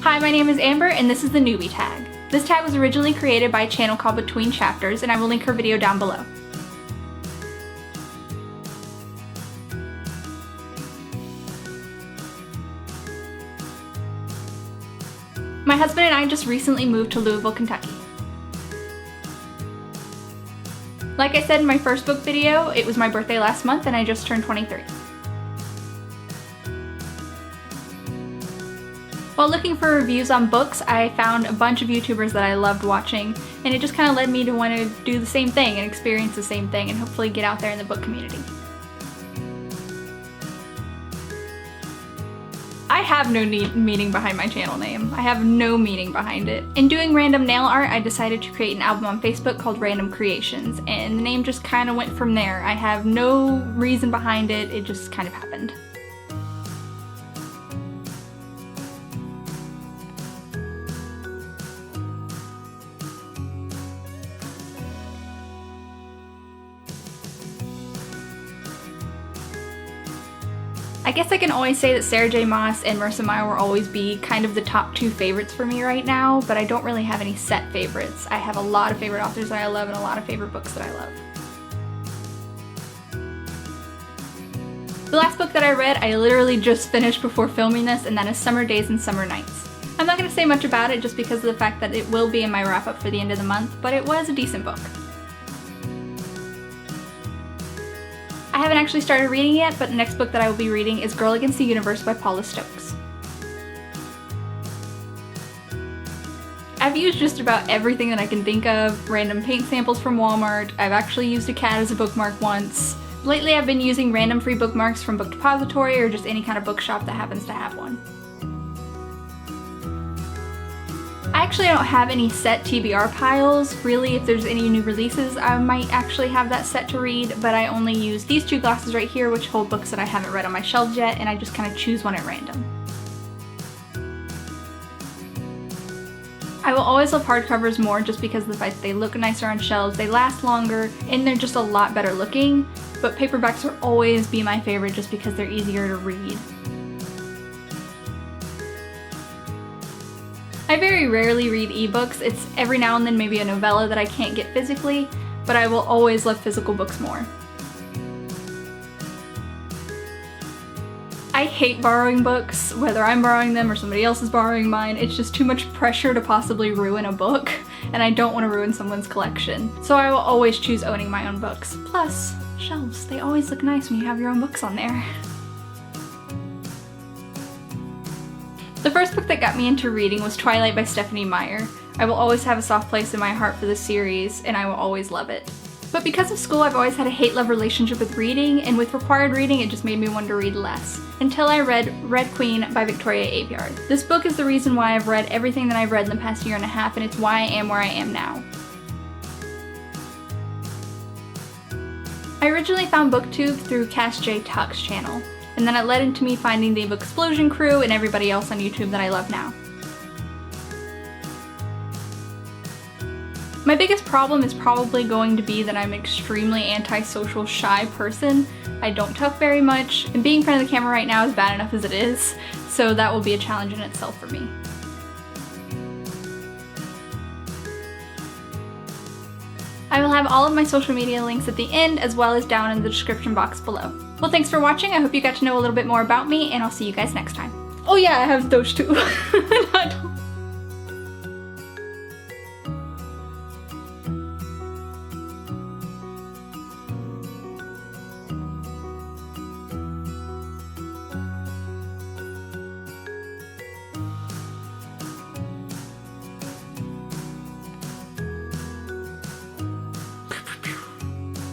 Hi, my name is Amber and this is the Newbie Tag. This tag was originally created by a channel called Between Chapters, and I will link her video down below. My husband and I just recently moved to Louisville, Kentucky. Like I said in my first book video, it was my birthday last month and I just turned 23. While looking for reviews on books, I found a bunch of YouTubers that I loved watching, and it just kind of led me to want to do the same thing and experience the same thing and hopefully get out there in the book community. I have no meaning behind my channel name. I have no meaning behind it. In doing random nail art, I decided to create an album on Facebook called Random Creations, and the name just kind of went from there. I have no reason behind it, it just kind of happened. I guess I can always say that Sarah J. Maas and Marissa Meyer will always be kind of the top two favorites for me right now, but I don't really have any set favorites. I have a lot of favorite authors that I love and a lot of favorite books that I love. The last book that I read, I literally just finished before filming this, and that is Summer Days and Summer Nights. I'm not going to say much about it just because of the fact that it will be in my wrap-up for the end of the month, but it was a decent book. I haven't actually started reading yet, but the next book that I will be reading is Girl Against the Universe by Paula Stokes. I've used just about everything that I can think of, random paint samples from Walmart, I've actually used a cat as a bookmark once. Lately I've been using random free bookmarks from Book Depository or just any kind of bookshop that happens to have one. I actually don't have any set TBR piles. Really, if there's any new releases, I might actually have that set to read, but I only use these two glasses right here, which hold books that I haven't read on my shelves yet, and I just kind of choose one at random. I will always love hardcovers more just because of the fact that they look nicer on shelves, they last longer, and they're just a lot better looking, but paperbacks will always be my favorite just because they're easier to read. I very rarely read ebooks. It's every now and then maybe a novella that I can't get physically, but I will always love physical books more. I hate borrowing books, whether I'm borrowing them or somebody else is borrowing mine. It's just too much pressure to possibly ruin a book, and I don't want to ruin someone's collection. So I will always choose owning my own books. Plus, shelves, they always look nice when you have your own books on there. The first book that got me into reading was Twilight by Stephenie Meyer. I will always have a soft place in my heart for this series, and I will always love it. But because of school, I've always had a hate-love relationship with reading, and with required reading, it just made me want to read less. Until I read Red Queen by Victoria Aveyard. This book is the reason why I've read everything that I've read in the past year and a half, and it's why I am where I am now. I originally found Booktube through Cass J. Tuck's channel, and then it led into me finding the Ebook Explosion crew and everybody else on YouTube that I love now. My biggest problem is probably going to be that I'm an extremely antisocial, shy person. I don't talk very much, and being in front of the camera right now is bad enough as it is, so that will be a challenge in itself for me. I will have all of my social media links at the end as well as down in the description box below. Well, thanks for watching. I hope you got to know a little bit more about me, and I'll see you guys next time. Oh yeah, I have those too.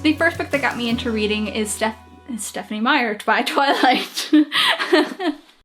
The first book that got me into reading is Stephenie Meyer by Twilight.